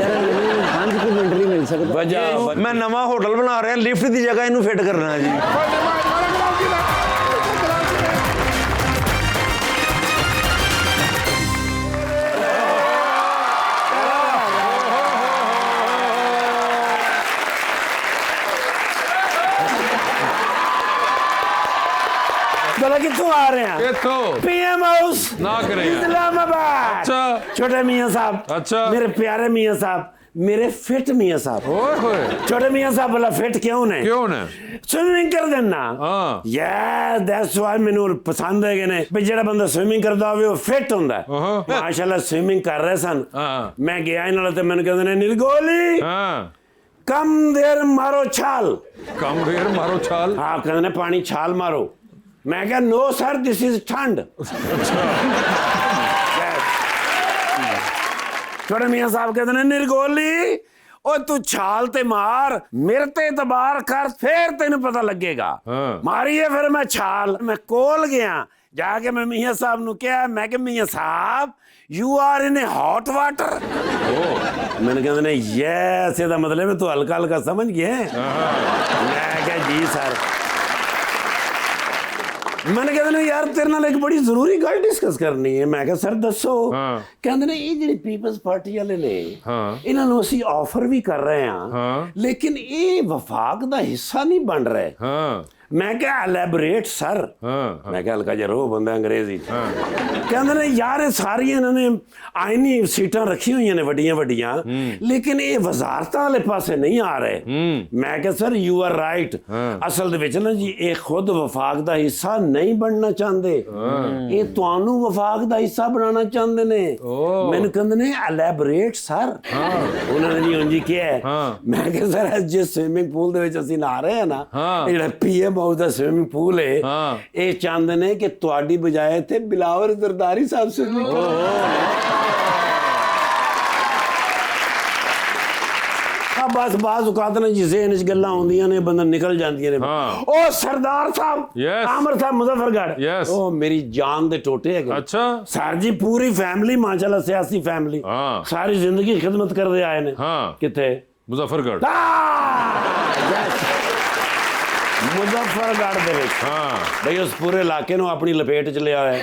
यार 5 मिनट नहीं मिल सकता। ਵਜ੍ਹਾ ਮੈਂ ਨਵਾਂ ਹੋਟਲ ਬਣਾ ਰਿਹਾ, ਲਿਫਟ ਦੀ ਜਗ੍ਹਾ ਇਹਨੂੰ ਫਿੱਟ ਕਰਨਾ ਜੀ। ਭਲਾ ਕਿੱਥੋਂ ਆ ਰਹੇ ਆ? कित्थों पीएम हाउस ना करें यार। इस्लामाबाद। अच्छा छोटे मियां साहब, अच्छा। मेरे प्यारे मियां साहब, मेरे फिट मियां साहब। ओए होए छोटे मियां साहब भला फिट क्यों ने? क्यों ने? स्विमिंग कर देना। हाँ। ਯਾ ਦੈਟਸ ਵਾਈ ਮੈਨੂੰ ਪਸੰਦ ਹੈਗੇ ਨੇ ਵੀ ਜਿਹੜਾ ਬੰਦਾ ਸਵਿਮਿੰਗ ਕਰਦਾ ਹੋਵੇ ਉਹ ਫਿਟ ਹੁੰਦਾ। ਮਾਸ਼ਾਅੱਲਾ ਸਵਿਮਿੰਗ ਕਰ ਰਹੇ ਸਨ। हाँ ਮੈਂ ਗਿਆ ਇਹਨਾਂ ਨਾਲ ਤੇ ਮੈਨੂੰ ਕਹਿੰਦੇ ਨੇ ਨਿਰਗੋਲੀ हाँ ਕਮ ਦੇਰ ਮਾਰੋ ਛਾਲ। कम देर मारो छाल। ਹਾਂ ਕਹਿੰਦੇ ਨੇ ਪਾਣੀ ਛਾਲ ਮਾਰੋ। ਮੈਂ ਕਿਹਾ ਨੋ ਸਰ ਦਿਸ ਇਜ਼ ਠੰਡ। ਛੋਟੇ ਮੀਆਂ ਸਾਹਿਬ ਕਹਿੰਦੇ ਨੇ ਨਿਰਗੋਲੀ ਓਏ ਤੂੰ ਛਾਲ ਤੇ ਮਾਰ, ਮੇਰੇ ਤੇ ਇਤਬਾਰ ਕਰ, ਫੇਰ ਤੈਨੂੰ ਪਤਾ ਲੱਗੇਗਾ। ਹਾਂ। ਮਾਰੀਏ ਫਿਰ ਮੈਂ ਛਾਲ। ਮੈਂ ਕੋਲ ਗਿਆ, ਜਾ ਕੇ ਮੈਂ ਮੀਆਂ ਸਾਹਿਬ ਨੂੰ ਕਿਹਾ, ਮੈਂ ਕਿ ਮੀਆਂ ਸਾਹਿਬ you are in hot water. ਮੈਨੂੰ ਕਹਿੰਦੇ ਨੇ ਯੈਸ, ਇਹਦਾ ਮਤਲਬ ਹੈ ਤੂੰ ਹਲਕਾ ਹਲਕਾ ਸਮਝ ਗਿਆ। ਮੈਂ ਕਿਹਾ ਜੀ ਸਰ। मैंने कहते ने यार तेरे नाल एक बड़ी जरूरी गल डिस्कस करनी है। मैं कहा सर दसो। हाँ। कहते ने ये ਜਿਹੜੀ ਪੀਪਲਸ ਪਾਰਟੀ ਵਾਲੇ ਨੇ हाँ ਇਹਨਾਂ ਨੂੰ ਅਸੀਂ ਆਫਰ ਵੀ ਕਰ ਰਹੇ ਹਾਂ, हाँ ਲੇਕਿਨ ਇਹ ਵਫਾਕ ਦਾ ਹਿੱਸਾ ਨਹੀਂ ਬਣ ਰਹੇ। हाँ ਮੈਂ ਕਿਹਾ ਐਲੈਬੋਰੇਟ ਸਰ। हाँ ਮੈਂ ਕਿਹਾ ਹਲਕਾ ਜਿਹਾ ਰੋ ਬੰਦਾ ਅੰਗਰੇਜ਼ੀ। हाँ ਕਹਿੰਦੇ ਨੇ ਯਾਰ ਇਹ ਸਾਰੀਆਂ ਇਹਨਾਂ ਨੇ ਆਇਨੀ ਸੀਟਾਂ ਰੱਖੀ ਹੋਈਆਂ ਨੇ ਵੱਡੀਆਂ ਵੱਡੀਆਂ, ਲੇਕਿਨ ਇਹ ਵਜ਼ਾਰਤਾਂ ਵਾਲੇ ਪਾਸੇ ਨਹੀਂ ਆ ਰਹੇ। ਮੈਂ ਕਿਹਾ ਸਰ ਯੂ ਆਰ ਰਾਈਟ। ਅਸਲ ਦੇ ਵਿੱਚ ਨਾ ਜੀ ਇਹ ਖੁਦ ਵਫਾਕ ਦਾ ਹਿੱਸਾ ਨਹੀਂ ਬਣਨਾ ਚਾਹੁੰਦੇ, ਇਹ ਤੁਹਾਨੂੰ ਵਫਾਕ ਦਾ ਹਿੱਸਾ ਬਣਾਉਣਾ ਚਾਹੁੰਦੇ ਨੇ। ਮੈਨੂੰ ਕਹਿੰਦੇ ਨੇ ਐਲੈਬੋਰੇਟ ਸਰ। ਉਹਨਾਂ ਨੇ ਜੀ ਉਂਝ ਹੀ ਕਿਹਾ। ਮੈਂ ਕਿਹਾ ਸਰ ਜਿਸ ਸਵਿਮਿੰਗ ਪੂਲ ਦੇ ਵਿੱਚ ਅਸੀਂ ਨਹਾ ਰਹੇ ਹਾਂ ਨਾ, ਇਹ ਜਿਹੜਾ ਪੀਐਮ ਹਾਊਸ ਦਾ ਸਵਿਮਿੰਗ ਪੂਲ ਹੈ, ਇਹ ਚਾਹੁੰਦੇ ਨੇ ਕਿ ਤੁਹਾਡੀ ਬਜਾਏ ਇੱਥੇ ਬਿਲਾਵਰ ਜ਼ਰਦਾਰੀ ਸਾਹਿਬ ਸਵਿਮਿੰਗ बस बाज औकात ने जी ज़हन च गल्लां आउंदियां ने, बंदा निकल जांदियां ने। ओ सरदार साहब, आमिर साहब मुजफ्फरगढ़, ओ मेरी जान दे टोटे है। अच्छा सर जी पूरी फैमिली माशाल्लाह सियासी फैमिली सारी जिंदगी खिदमत कर रहे आए ने। किथे? मुजफ्फरगढ़। ਮੁਜ਼ੱਫਰਗੜ੍ਹ ਦੇ ਵਿੱਚ। ਬਈ ਉਸ ਪੂਰੇ ਇਲਾਕੇ ਨੂੰ ਆਪਣੀ ਲਪੇਟ ਚ ਲਿਆ ਹੋਇਆ।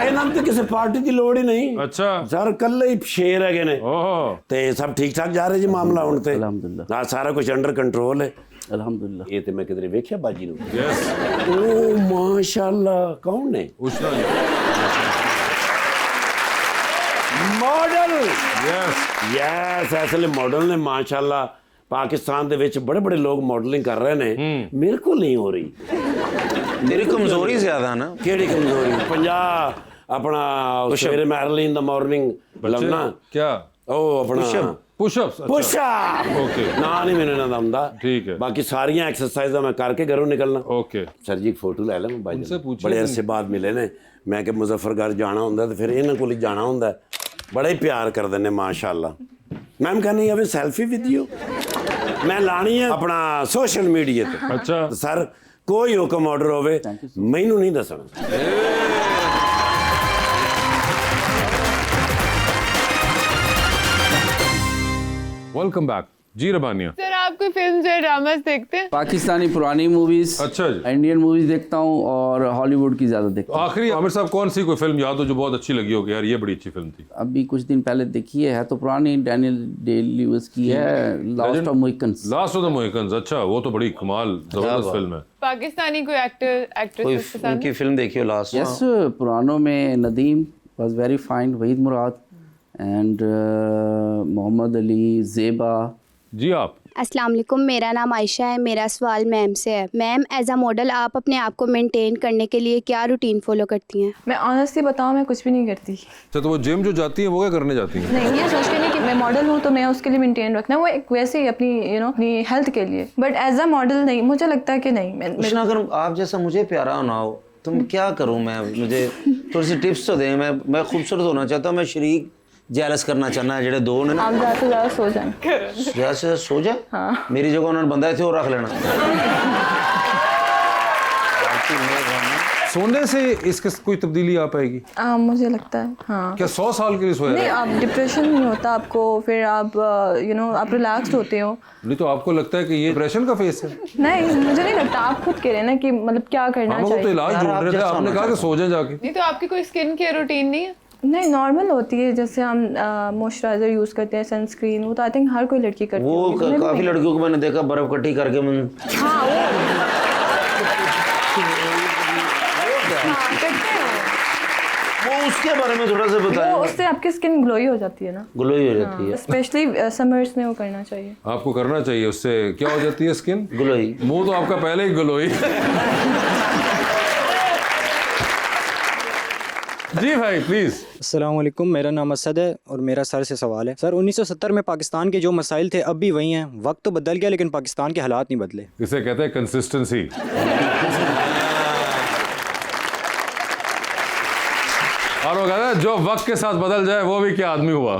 ਇਹਨਾਂ ਨੂੰ ਤੇ ਕਿਸੇ ਪਾਰਟੀ ਦੀ ਲੋੜ ਹੀ ਨਹੀਂ। ਅੱਛਾ ਸਰ ਕੱਲੇ ਹੀ ਸ਼ੇਰ ਹੈਗੇ ਨੇ। ਤੇ ਸਭ ਠੀਕ ਠਾਕ ਜਾ ਰਿਹਾ ਜੀ ਮਾਮਲਾ ਹੁਣ ਤੇ? ਅਲਹਮਦੁਲਿਲਾ ਸਾਰਾ ਕੁਝ ਅੰਡਰ ਕੰਟਰੋਲ ਹੈ ਅਲਹਮਦੁਲਿਲਾ। ਇਹ ਤੇ ਮੈਂ ਕਿਧਰੇ ਵੇਖਿਆ ਬਾਜੀ ਨੂੰ। यस ਓ ਮਾਸ਼ਾਅੱਲਾ ਕੌਣ ਨੇ? उष्णा ਮਾਡਲ। यस ਯੈਸ ਐਸਲੇ ਮਾਡਲ ਨੇ ਮਾਸ਼ਾਅੱਲਾ। ਪਾਕਿਸਤਾਨ ਦੇ ਵਿੱਚ ਬੜੇ ਬੜੇ ਲੋਕ ਮਾਡਲਿੰਗ ਕਰ ਰਹੇ ਨੇ, ਮੇਰੇ ਕੋਲ ਨਹੀਂ ਹੋ ਰਹੀ। ਤੇਰੀ ਕਮਜ਼ੋਰੀ ਜ਼ਿਆਦਾ ਨਾ। ਕਿਹੜੀ ਕਮਜ਼ੋਰੀ? 50 ਆਪਣਾ ਸਵੇਰੇ ਮੈਂ अर्ली इन द मॉर्निंग ਲਾਉਣਾ। क्या? ਉਹ ਆਪਣਾ पुशअप्स। पुशअप। ओके ਨਾ ਨਹੀਂ ਮੈਨੂੰ ਇਹਨਾਂ ਦਾ ਹੁੰਦਾ। ठीक है। ਬਾਕੀ ਸਾਰੀਆਂ ਐਕਸਰਸਾਈਜ਼ਾਂ ਮੈਂ ਕਰਕੇ ਘਰੋਂ ਨਿਕਲਣਾ। ओके ਸਰ ਜੀ ਇੱਕ ਫੋਟੋ ਲੈ ਲੈ ਮੋਬਾਈਲ उनसे पूछिए। ਬੜੇ ਅਰਸੇ ਬਾਅਦ ਮਿਲੇ ਨੇ। ਮੈਂ ਕਿ ਮੁਜ਼ੱਫਰਗੜ੍ਹ ਜਾਣਾ ਹੁੰਦਾ ਤੇ ਫਿਰ ਇਹਨਾਂ ਕੋਲ ਹੀ ਜਾਣਾ ਹੁੰਦਾ। ਬੜਾ ਹੀ ਪਿਆਰ ਕਰਦੇ ਨੇ ਮਾਸ਼ਾਅੱਲਾ। ਮੈਮ ਕਹਿੰਦੀ ਅਵੇ ਸੈਲਫੀ ਵਿਦ ਯੂ। ਮੈਂ ਲਾਣੀ ਹੈ ਆਪਣਾ ਸੋਸ਼ਲ ਮੀਡੀਆ ਤੇ। अच्छा ਸਰ ਕੋਈ ਹੁਕਮ ਆਰਡਰ ਹੋਵੇ ਮੈਨੂੰ ਨਹੀਂ ਦੱਸਣਾ। वेलकम बैक जी रबानिया। सर आप कोई फिल्म या ड्रामास देखते हैं? पाकिस्तानी पुरानी मूवीज, अच्छा जी। इंडियन मूवीज देखता हूँ और हॉलीवुड की ज़्यादा देखता हूँ। आखिरी आमिर साहब कौन सी कोई फिल्म याद हो जो बहुत अच्छी लगी हो कि यार ये बड़ी अच्छी फिल्म थी? अभी कुछ दिन पहले देखी है तो पुरानी डैनियल डे लुइस की है, last of Mohicans. Last of the Mohicans. अच्छा वो तो बड़ी कमाल जबरदस्त फिल्म है। पाकिस्तानी कोई एक्टर कोई एक्ट्रेस पसंद उनकी फिल्म देखी हो लास्ट? यस पुरानों में Nadeem, was very fine, Waheed Murad and Mohammad Ali, Zeba. जी आप। अस्सलाम वालेकुम, मेरा नाम आयशा है। मेरा सवाल मैम से है। मैम, एज अ मॉडल आप अपने आप को मेंटेन करने के लिए क्या रूटीन फॉलो करती हैं? मैं ऑनेस्टली बताऊँ, मैं कुछ भी नहीं करती। अच्छा, तो वो जिम जो जाती है वो क्या करने जाती हैं? नहीं, ये सोच के नहीं कि मैं मॉडल हूँ तो मैं उसके लिए मेंटेन रखना, वो एक वैसे ही अपनी अपनी हेल्थ के लिए, बट एज अ मॉडल नहीं। मुझे लगता है कि नहीं, कृष्णा, अगर आप जैसा मुझे प्यारा होना हो तो मैं क्या करूँ? मैं मुझे थोड़ी सी टिप्स तो दें। मैं खूबसूरत होना चाहता हूँ, मैं शरीक जेलस करना चाहना है जेडे दो ने ना। आप ज़्यादा से ज़्यादा सो जाएं। ज़्यादा से सो जाए? हाँ। मेरी जगह उन्होंने बंदा थे और रख लेना। सोने से इसके कोई तब्दीली आ पाएगी? मुझे लगता है हाँ। क्या 100 साल के लिए सोया नहीं, रहे? आप डिप्रेशन नहीं होता आपको, फिर आप आप रिलैक्स्ड होते हो। नहीं तो आपको लगता है कि ये डिप्रेशन का फेस है? नहीं, मुझे नहीं लगता। आप खुद कह रहे हैं ना कि मतलब क्या करना हम चाहिए। तो इलाज यार, ढूंढ आप रहे थे, जैसा आपने होना कहा कि सो जाए जाके। नहीं तो आपकी कोई स्किन केयर रूटीन नहीं है? नहीं, नॉर्मल होती है, जैसे हम मॉइस्चराइजर यूज़ करते हैं, सनस्क्रीन, वो तो आई थिंक हर कोई लड़की करती है। वो काफ़ी लड़कियों को मैंने देखा बर्फ़ इकट्ठी करके हाँ, करते हैं वो उसके बारे में थोड़ा सा बताएं। वो, उससे आपकी स्किन ग्लोई हो जाती है ना। ग्लोई हो जाती है, स्पेशली समर्स में वो करना चाहिए। आपको करना चाहिए। उससे क्या हो जाती है स्किन? ग्लोई। मुंह तो आपका पहले ही ग्लोई। जी भाई प्लीज। अस्सलाम वालेकुम, मेरा नाम असद है और मेरा सर से सवाल है। सर, 1970 में पाकिस्तान के जो मसाइल थे अब भी वही हैं। वक्त तो बदल गया लेकिन पाकिस्तान के हालात नहीं बदले। इसे कहते हैं कंसिस्टेंसी। और वो कहता है जो वक्त के साथ बदल जाए वो भी क्या आदमी हुआ।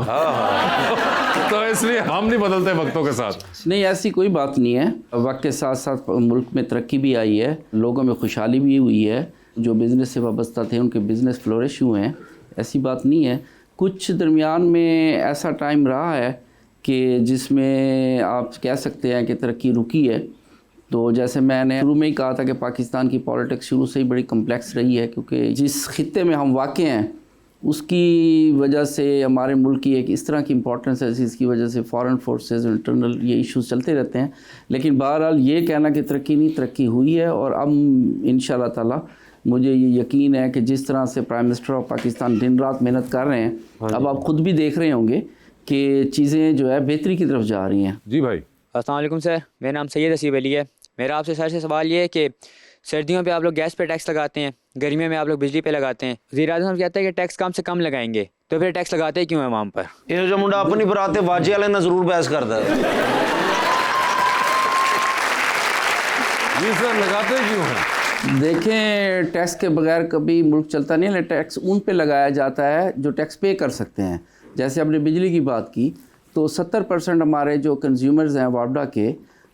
तो इसलिए हम नहीं बदलते वक्तों के साथ। नहीं, ऐसी कोई बात नहीं है। वक्त के साथ साथ मुल्क में तरक्की भी आई है, लोगों में खुशहाली भी हुई है। जो बिज़नेस से वाबस्ता थे उनके बिज़नेस फ्लोरिश हुए हैं, ऐसी बात नहीं है। कुछ दरमियान में ऐसा टाइम रहा है कि जिसमें आप कह सकते हैं कि तरक्की रुकी है। तो जैसे मैंने शुरू में ही कहा था कि पाकिस्तान की पॉलिटिक्स शुरू से ही बड़ी कम्प्लेक्स रही है, क्योंकि जिस खित्ते में हम वाक़ हैं उसकी वजह से हमारे मुल्क की एक इस तरह की इंपॉर्टेंस है जिसकी वजह से फॉरेन फोर्सेस इंटरनल ये इश्यूज चलते रहते हैं। लेकिन बहरहाल ये कहना कि तरक्की नहीं, तरक्की हुई है। और अब इंशाल्लाह ताला मुझे ये यकीन है कि जिस तरह से प्राइम मिनिस्टर ऑफ पाकिस्तान दिन रात मेहनत कर रहे हैं, अब आप खुद भी देख रहे होंगे कि चीज़ें जो है बेहतरी की तरफ जा रही हैं। जी भाई। अस्सलाम वालेकुम सर, मेरा नाम सैयद हसीब अली है। मेरा आपसे सर से सवाल ये है कि सर्दियों पे आप लोग गैस पे टैक्स लगाते हैं, गर्मियों में आप लोग बिजली पे लगाते हैं। वज़ीर-ए-आज़म कहते हैं कि टैक्स कम से कम लगाएंगे, तो फिर टैक्स लगाते क्यों हैं आवाम पर? ये जो मुंडा अपनी बराते वाजे वाले ना जरूर बहस करता है। जी सर, लगाते क्यों हैं? देखें, टैक्स के बगैर कभी मुल्क चलता नहीं है। टैक्स उन पे लगाया जाता है जो टैक्स पे कर सकते हैं। जैसे आपने बिजली की बात की तो 70% हमारे जो कंज्यूमर्स हैं वापडा के,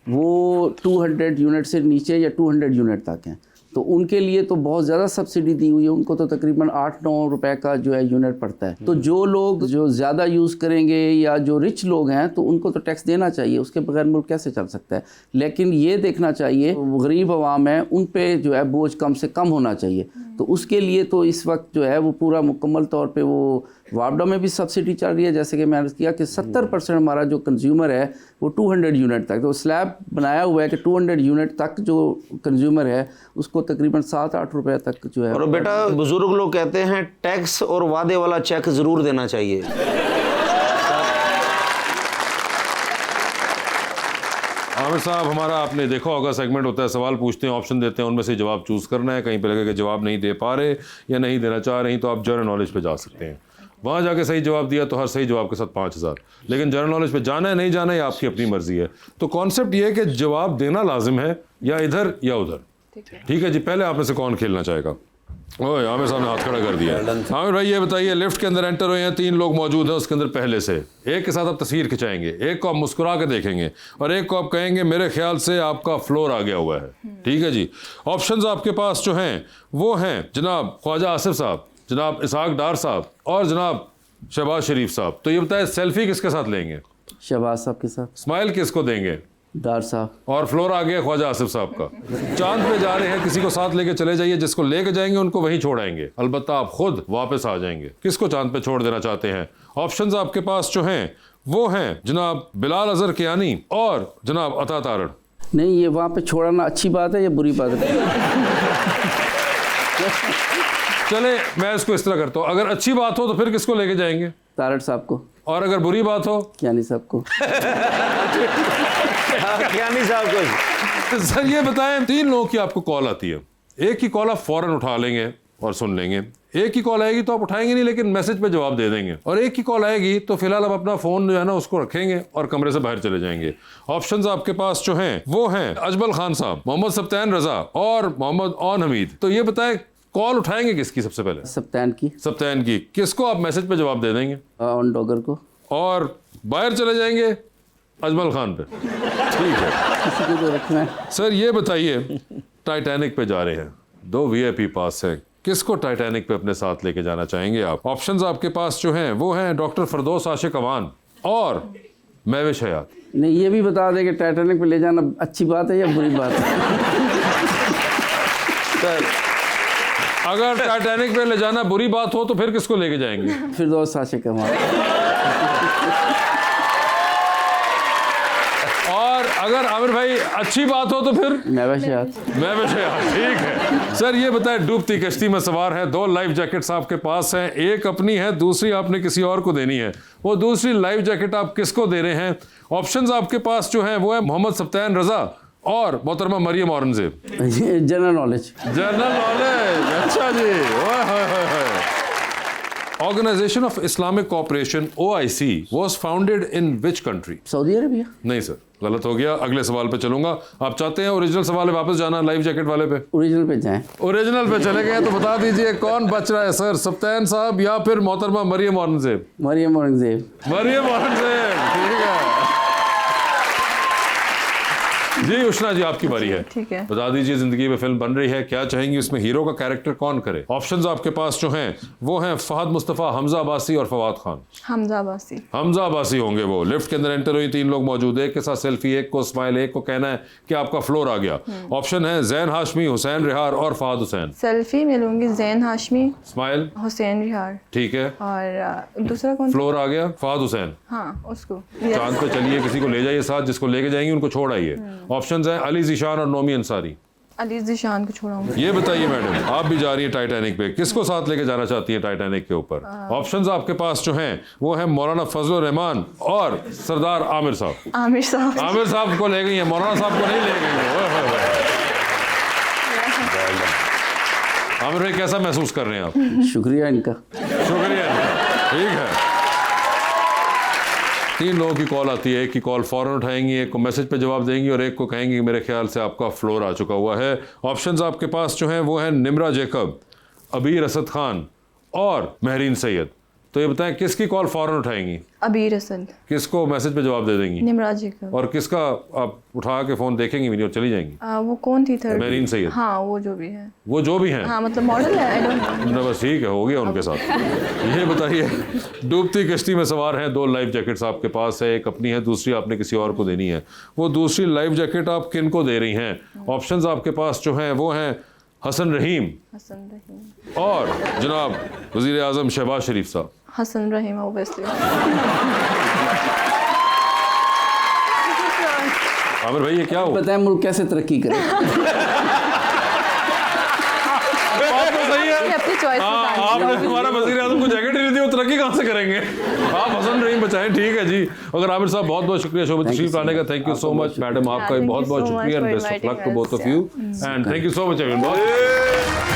वो 200 यूनिट से नीचे या 200 यूनिट तक हैं। तो उनके लिए तो बहुत ज़्यादा सब्सिडी दी हुई है। उनको तो तकरीबन 8-9 रुपए का जो है यूनिट पड़ता है। तो जो लोग जो ज़्यादा यूज़ करेंगे या जो रिच लोग हैं तो उनको तो टैक्स देना चाहिए, उसके बगैर मुल्क कैसे चल सकता है। लेकिन ये देखना चाहिए गरीब आवाम है उन पे जो है बोझ कम से कम होना चाहिए। तो उसके लिए तो इस वक्त जो है वो पूरा मुकम्मल तौर पे वो वापडा में भी सब्सिडी चल रही है। जैसे कि मैंने किया कि 70% हमारा जो कंज्यूमर है वो 200 यूनिट तक, तो स्लैब बनाया हुआ है कि 200 यूनिट तक जो कंज्यूमर है उसको तकरीबन 7-8 रुपए तक जो है। और बेटा, बुजुर्ग लोग कहते हैं टैक्स और वादे वाला चेक ज़रूर देना चाहिए। आमिर साहब, हमारा आपने देखा होगा सेगमेंट होता है, सवाल पूछते हैं, ऑप्शन देते हैं, उनमें से जवाब चूज़ करना है। कहीं पे लगे कि जवाब नहीं दे पा रहे या नहीं देना चाह रही तो आप जनरल नॉलेज पे जा सकते हैं। वहाँ जाके सही जवाब दिया तो हर सही जवाब के साथ 5000। लेकिन जनरल नॉलेज पे जाना है नहीं जाना है आपकी अपनी मर्जी है। तो कॉन्सेप्ट ये है कि जवाब देना लाजिम है, या इधर या उधर। ठीक है जी, पहले आप में से कौन खेलना चाहेगा? ओए, आमिर साहब ने हाथ खड़ा कर दिया। आमिर भाई ये बताइए, लिफ्ट के अंदर एंटर हुए हैं, 3 लोग मौजूद हैं उसके अंदर पहले से। एक के साथ आप तस्वीर खिंचाएंगे, एक को आप मुस्कुरा के देखेंगे और एक को आप कहेंगे मेरे ख्याल से आपका फ्लोर आ गया हुआ है। ठीक है जी। ऑप्शंस आपके पास जो हैं वो हैं जनाब ख्वाजा आसिफ साहब, जनाब इसहाक डार साहब और जनाब शहबाज शरीफ साहब। तो ये बताए सेल्फी किसके साथ लेंगे? शहबाज साहब के साथ। स्माइल किसको देंगे? डार साहब। और फ्लोर आ गया ख्वाजा आसिफ साहब का। चांद पे जा रहे हैं, किसी को साथ लेके चले जाइए, जिसको लेके जाएंगे उनको वहीं छोड़ाएंगे, अलबत्ता आप खुद वापस आ जाएंगे। किसको चांद पे छोड़ देना चाहते हैं? ऑप्शंस आपके पास जो हैं वो हैं जनाब बिलाल अजहर कियानी और जनाब अता तारड़। नहीं, ये वहाँ पे छोड़ना अच्छी बात है या बुरी बात है? चले मैं इसको इस तरह करता हूँ, अगर अच्छी बात हो तो फिर किसको लेके जाएंगे? तारड़ साहब को। और अगर बुरी बात हो? कियानी साहब को। कियानी साहब को। सर ये बताएं, 3 लोगों की आपको कॉल आती है, एक की कॉल आप फौरन उठा लेंगे और सुन लेंगे, एक की कॉल आएगी तो आप उठाएंगे नहीं लेकिन मैसेज पे जवाब दे देंगे, और एक की कॉल आएगी तो फिलहाल आप अपना फोन जो है ना उसको रखेंगे और कमरे से बाहर चले जाएंगे। ऑप्शंस आपके पास जो हैं वो हैं अजमल खान साहब, मोहम्मद सप्तान रजा और मोहम्मद ओन हमीद। तो ये बताएं कॉल उठाएंगे किसकी सबसे पहले? सप्तान की। सप्तान की। किसको आप मैसेज पे जवाब दे देंगे? ऑन डॉगर को। और बाहर चले जाएंगे अजमल खान पे। ठीक है, किसी को तो रखना है। सर ये बताइए, टाइटैनिक पे जा रहे हैं, 2 VIP पास हैं, किसको टाइटैनिक पे अपने साथ लेके जाना चाहेंगे आप? ऑप्शंस आपके पास जो हैं वो हैं डॉक्टर फरदौस आशिक अवान और महविश हयात। नहीं, ये भी बता दें कि टाइटैनिक पे ले जाना अच्छी बात है या बुरी बात है? अगर टाइटैनिक पे ले जाना बुरी बात हो तो फिर किसको लेके जाएंगे? फिरदौस आशिक अवान। और अगर आमिर भाई अच्छी बात हो तो फिर? महविश हयात। महविश हयात। ठीक है सर, ये बताएं, डूबती कश्ती में सवार है, 2 लाइफ जैकेट्स आपके पास हैं, एक अपनी है, दूसरी आपने किसी और को देनी है। वो दूसरी लाइफ जैकेट आप किसको दे रहे हैं? ऑप्शंस आपके पास जो हैं वो है मोहम्मद सप्तान रजा और मोहतरमा Maryam Aurangzeb. General knowledge. General knowledge, अच्छा जी। Organization of Islamic Cooperation OIC was founded in which country? Saudi Arabia. नहीं सर, गलत हो गया। अगले सवाल पे चलूंगा। आप चाहते हैं ओरिजिनल सवाल पे वापस जाना, लाइफ जैकेट वाले पे? ओरिजिनल पे जाएं। ओरिजिनल पे चले गए तो बता दीजिए कौन बच रहा है सर, सप्तान साहब या फिर मोहतरमा मरियम औरंगजेब? मरियम औरंगजेब। मरियम औरंगजेब, ठीक है जी। उष्णा जी आपकी बारी है। ठीक है, बता दीजिए, जिंदगी में फिल्म बन रही है, क्या चाहेंगी उसमें हीरो का कैरेक्टर कौन करे? ऑप्शंस आपके पास जो हैं वो हैं फहद मुस्तफ़ा, हमजा अब्बासी और फवाद खान। हमजा अब्बासी। हमजा अब्बासी होंगे वो। लिफ्ट के अंदर एंटर हुई, 3 लोग मौजूद, एक के साथ सेल्फी, एक को स्माइल, एक को कहना है कि आपका फ्लोर आ गया। ऑप्शन है जैन हाशमी, हुसैन रिहार और फहद हुसैन। सेल्फी में लूंगी जैन हाशमी, स्माइल हुसैन रिहार। ठीक है, और दूसरा कौन? फ्लोर आ गया फहद हुसैन। हाँ, उसको। चांद पे चलिए, किसी को ले जाइए साथ, जिसको लेके जाएंगे उनको छोड़ आइए। ऑप्शंस हैं अली ज़ीशान और नोमी अंसारी। अली ज़ीशान को छोड़ाऊंगी। ये बताइए मैडम, आप भी जा रही हैं टाइटैनिक पे, किसको साथ लेके जाना चाहती हैं टाइटैनिक के ऊपर? ऑप्शंस आपके पास जो हैं वो है मौलाना फजल रहमान और सरदार आमिर साहब। आमिर साहब। आमिर साहब को ले गई हैं, मौलाना साहब को नहीं ले गई। आमिर भाई कैसा महसूस कर रहे हैं आप? शुक्रिया इनका। शुक्रिया इनका। ठीक है, 3 लोगों की कॉल आती है, एक की कॉल फ़ौरन उठाएंगी, एक को मैसेज पे जवाब देंगी और एक को कहेंगी मेरे ख्याल से आपका फ्लोर आ चुका हुआ है। ऑप्शंस आपके पास जो हैं वो हैं निम्रा जैकब, अबीर असद खान और महरीन सैयद। तो ये बताएं किसकी कॉल फ़ौरन उठाएंगी? अबीर असद। किसको मैसेज पे जवाब दे देंगी? निम्रा जैकब। और किसका आप उठा के फ़ोन देखेंगी भी नहीं और चली जाएंगी? वो कौन थी? थर्ड। महरीन सैयद। हाँ, वो जो भी है। वो जो भी हैं? हाँ, मतलब मॉडल है। I don't know. बस ठीक है, हो गया उनके साथ। ये बताइए, डूबती कश्ती में सवार हैं, 2 लाइफ जैकेट्स आपके पास है, एक अपनी है, दूसरी आपने किसी और को देनी है। वो दूसरी लाइफ जैकेट आप किन को दे रही हैं? ऑप्शंस आपके पास जो हैं वो हैं हसन रहीम और जनाब वज़ीर आज़म शहबाज शरीफ साहब। हसन रहीम ओबियसली। आमिर भाई ये क्या हुआ? बताएं मुल्क कैसे तरक्की करे? अपनी चॉइस आपने हमारा वज़ीर आज़म को जैकेट नहीं दी, वो तरक्की कहाँ से करेंगे? आप हसन रहीम बचाएं। ठीक है जी। अगर आमिर साहब बहुत बहुत शुक्रिया शो में तशरीफ लाने का। Thank you so much madam, आपका भी बहुत बहुत शुक्रिया and best of luck to both of you and thank you so much everyone.